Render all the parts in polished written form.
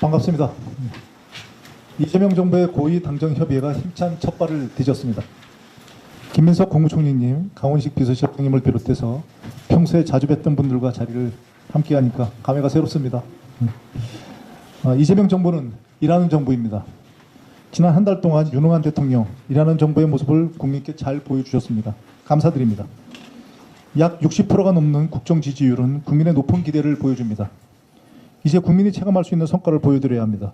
반갑습니다. 이재명 정부의 고위 당정 협의회가 힘찬 첫 발을 디뎠습니다. 김민석 국무총리님, 강원식 비서실장님을 비롯해서 평소에 자주 뵀던 분들과 자리를 함께하니까 감회가 새롭습니다. 이재명 정부는 일하는 정부입니다. 지난 한 달 동안 유능한 대통령, 일하는 정부의 모습을 국민께 잘 보여주셨습니다. 감사드립니다. 약 60%가 넘는 국정 지지율은 국민의 높은 기대를 보여줍니다. 이제 국민이 체감할 수 있는 성과를 보여드려야 합니다.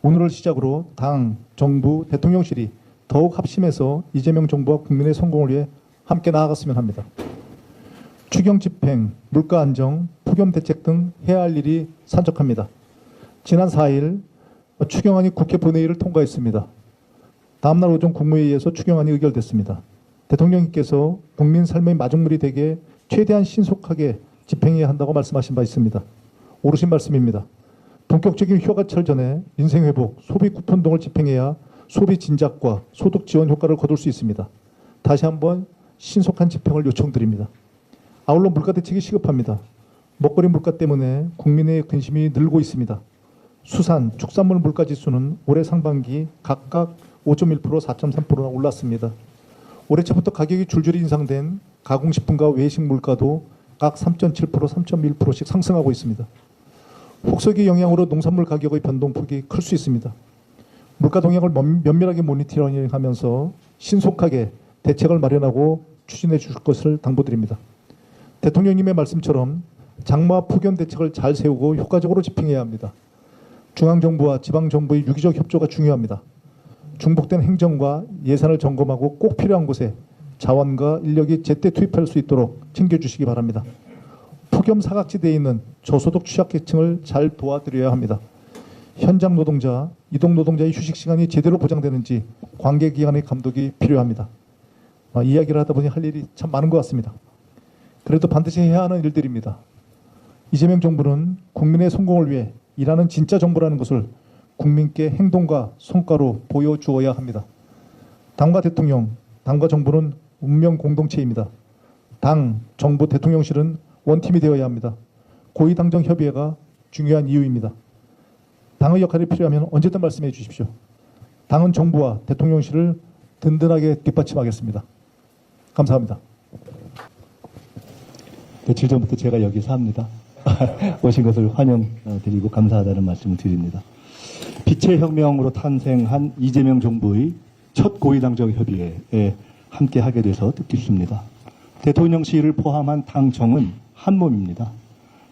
오늘을 시작으로 당, 정부, 대통령실이 더욱 합심해서 이재명 정부와 국민의 성공을 위해 함께 나아갔으면 합니다. 추경 집행, 물가 안정, 폭염 대책 등 해야 할 일이 산적합니다. 지난 4일 추경안이 국회 본회의를 통과했습니다. 다음날 오전 국무회의에서 추경안이 의결됐습니다. 대통령님께서 국민 삶의 마중물이 되게 최대한 신속하게 집행해야 한다고 말씀하신 바 있습니다. 옳으신 말씀입니다. 본격적인 휴가철 전에 민생회복, 소비 쿠폰 등을 집행해야 소비 진작과 소득 지원 효과를 거둘 수 있습니다. 다시 한번 신속한 집행을 요청드립니다. 아울러 물가 대책이 시급합니다. 먹거리 물가 때문에 국민의 근심이 늘고 있습니다. 수산, 축산물 물가 지수는 올해 상반기 각각 5.1%, 4.3%나 올랐습니다. 올해 초부터 가격이 줄줄이 인상된 가공식품과 외식 물가도 각 3.7%, 3.1%씩 상승하고 있습니다. 혹서기 영향으로 농산물 가격의 변동폭이 클 수 있습니다. 물가 동향을 면밀하게 모니터링하면서 신속하게 대책을 마련하고 추진해 주실 것을 당부드립니다. 대통령님의 말씀처럼 장마 폭염 대책을 잘 세우고 효과적으로 집행해야 합니다. 중앙정부와 지방정부의 유기적 협조가 중요합니다. 중복된 행정과 예산을 점검하고 꼭 필요한 곳에 자원과 인력이 제때 투입할 수 있도록 챙겨주시기 바랍니다. 폭염 사각지대에 있는 저소득 취약계층을 잘 도와드려야 합니다. 현장 노동자, 이동 노동자의 휴식 시간이 제대로 보장되는지 관계기관의 감독이 필요합니다. 이야기를 하다 보니 할 일이 참 많은 것 같습니다. 그래도 반드시 해야 하는 일들입니다. 이재명 정부는 국민의 성공을 위해 일하는 진짜 정부라는 것을 국민께 행동과 성과로 보여주어야 합니다. 당과 대통령, 당과 정부는 운명 공동체입니다. 당, 정부, 대통령실은 원팀이 되어야 합니다. 고위당정 협의회가 중요한 이유입니다. 당의 역할이 필요하면 언제든 말씀해 주십시오. 당은 정부와 대통령실을 든든하게 뒷받침하겠습니다. 감사합니다. 며칠 전부터 제가 여기서 합니다. 오신 것을 환영드리고 감사하다는 말씀을 드립니다. 빛의 혁명으로 탄생한 이재명 정부의 첫 고위당정 협의회에 함께 하게 돼서 뜻깊습니다. 대통령실을 포함한 당정은 한 몸입니다.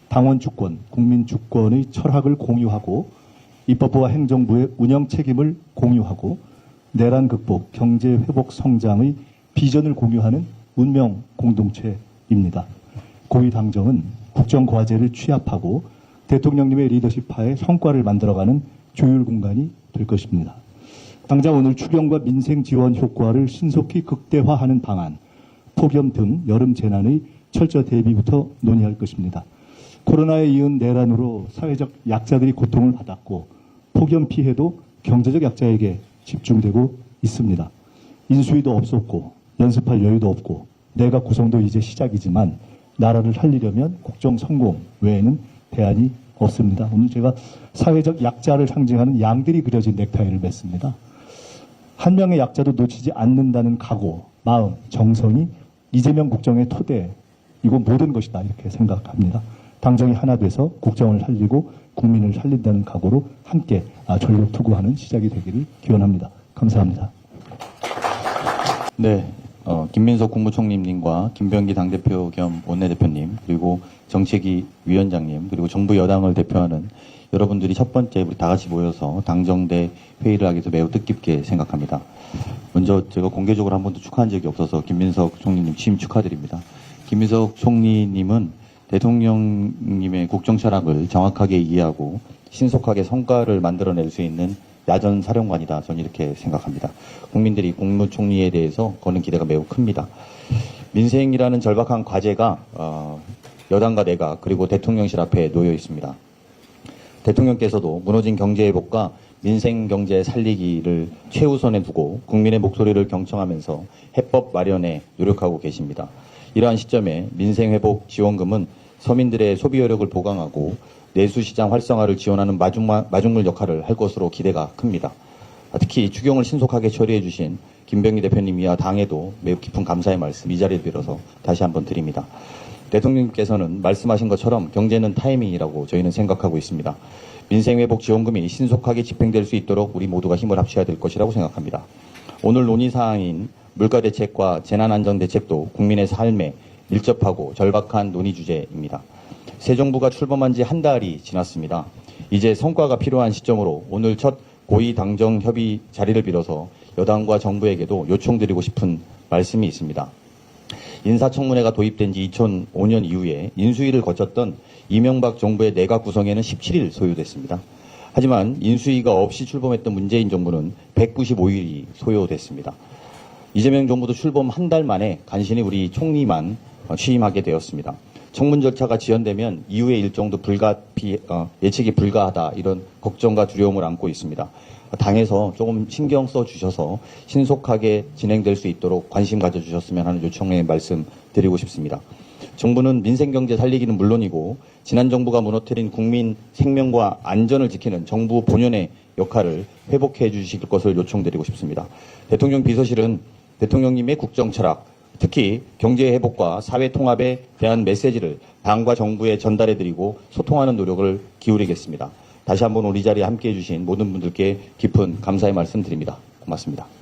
당원 주권, 국민 주권의 철학을 공유하고 입법부와 행정부의 운영 책임을 공유하고 내란 극복, 경제 회복 성장의 비전을 공유하는 운명 공동체입니다. 고위 당정은 국정 과제를 취합하고 대통령님의 리더십하에 성과를 만들어가는 조율 공간이 될 것입니다. 당장 오늘 추경과 민생 지원 효과를 신속히 극대화하는 방안, 폭염 등 여름 재난의 철저 대비부터 논의할 것입니다. 코로나에 이은 내란으로 사회적 약자들이 고통을 받았고 폭염 피해도 경제적 약자에게 집중되고 있습니다. 인수위도 없었고 연습할 여유도 없고 내각 구성도 이제 시작이지만 나라를 살리려면 국정 성공 외에는 대안이 없습니다. 오늘 제가 사회적 약자를 상징하는 양들이 그려진 넥타이를 맸습니다. 한 명의 약자도 놓치지 않는다는 각오, 마음, 정성이 이재명 국정의 토대, 이거 모든 것이다 이렇게 생각합니다. 당정이 하나 돼서 국정을 살리고 국민을 살린다는 각오로 함께 전력 투구하는 시작이 되기를 기원합니다. 감사합니다. 네, 김민석 국무총리님과 김병기 당대표 겸 원내대표님 그리고 정책위 위원장님 그리고 정부 여당을 대표하는 여러분들이 첫 번째 우리 다 같이 모여서 당정대 회의를 하기 위해서 매우 뜻깊게 생각합니다. 먼저 제가 공개적으로 한 번도 축하한 적이 없어서 김민석 총리님 취임 축하드립니다. 김민석 총리님은 대통령님의 국정 철학을 정확하게 이해하고 신속하게 성과를 만들어낼 수 있는 야전 사령관이다. 저는 이렇게 생각합니다. 국민들이 국무총리에 대해서 거는 기대가 매우 큽니다. 민생이라는 절박한 과제가 여당과 내각 그리고 대통령실 앞에 놓여 있습니다. 대통령께서도 무너진 경제 회복과 민생 경제 살리기를 최우선에 두고 국민의 목소리를 경청하면서 해법 마련에 노력하고 계십니다. 이러한 시점에 민생 회복 지원금은 서민들의 소비 여력을 보강하고 내수시장 활성화를 지원하는 마중물 역할을 할 것으로 기대가 큽니다. 특히 추경을 신속하게 처리해 주신 김병기 대표님이와 당에도 매우 깊은 감사의 말씀 이 자리에 빌어서 다시 한번 드립니다. 대통령님께서는 말씀하신 것처럼 경제는 타이밍이라고 저희는 생각하고 있습니다. 민생회복지원금이 신속하게 집행될 수 있도록 우리 모두가 힘을 합쳐야 될 것이라고 생각합니다. 오늘 논의사항인 물가대책과 재난안전대책도 국민의 삶에 밀접하고 절박한 논의 주제입니다. 새 정부가 출범한 지 한 달이 지났습니다. 이제 성과가 필요한 시점으로 오늘 첫 고위 당정 협의 자리를 빌어서 여당과 정부에게도 요청드리고 싶은 말씀이 있습니다. 인사청문회가 도입된 지 2005년 이후에 인수위를 거쳤던 이명박 정부의 내각 구성에는 17일 소요됐습니다. 하지만 인수위가 없이 출범했던 문재인 정부는 195일이 소요됐습니다. 이재명 정부도 출범 한 달 만에 간신히 우리 총리만 취임하게 되었습니다. 청문 절차가 지연되면 이후의 일정도 예측이 불가하다 이런 걱정과 두려움을 안고 있습니다. 당에서 조금 신경 써 주셔서 신속하게 진행될 수 있도록 관심 가져주셨으면 하는 요청의 말씀 드리고 싶습니다. 정부는 민생경제 살리기는 물론이고 지난 정부가 무너뜨린 국민 생명과 안전을 지키는 정부 본연의 역할을 회복해 주실 것을 요청드리고 싶습니다. 대통령 비서실은 대통령님의 국정 철학, 특히 경제 회복과 사회 통합에 대한 메시지를 당과 정부에 전달해드리고 소통하는 노력을 기울이겠습니다. 다시 한번 우리 자리에 함께해 주신 모든 분들께 깊은 감사의 말씀 드립니다. 고맙습니다.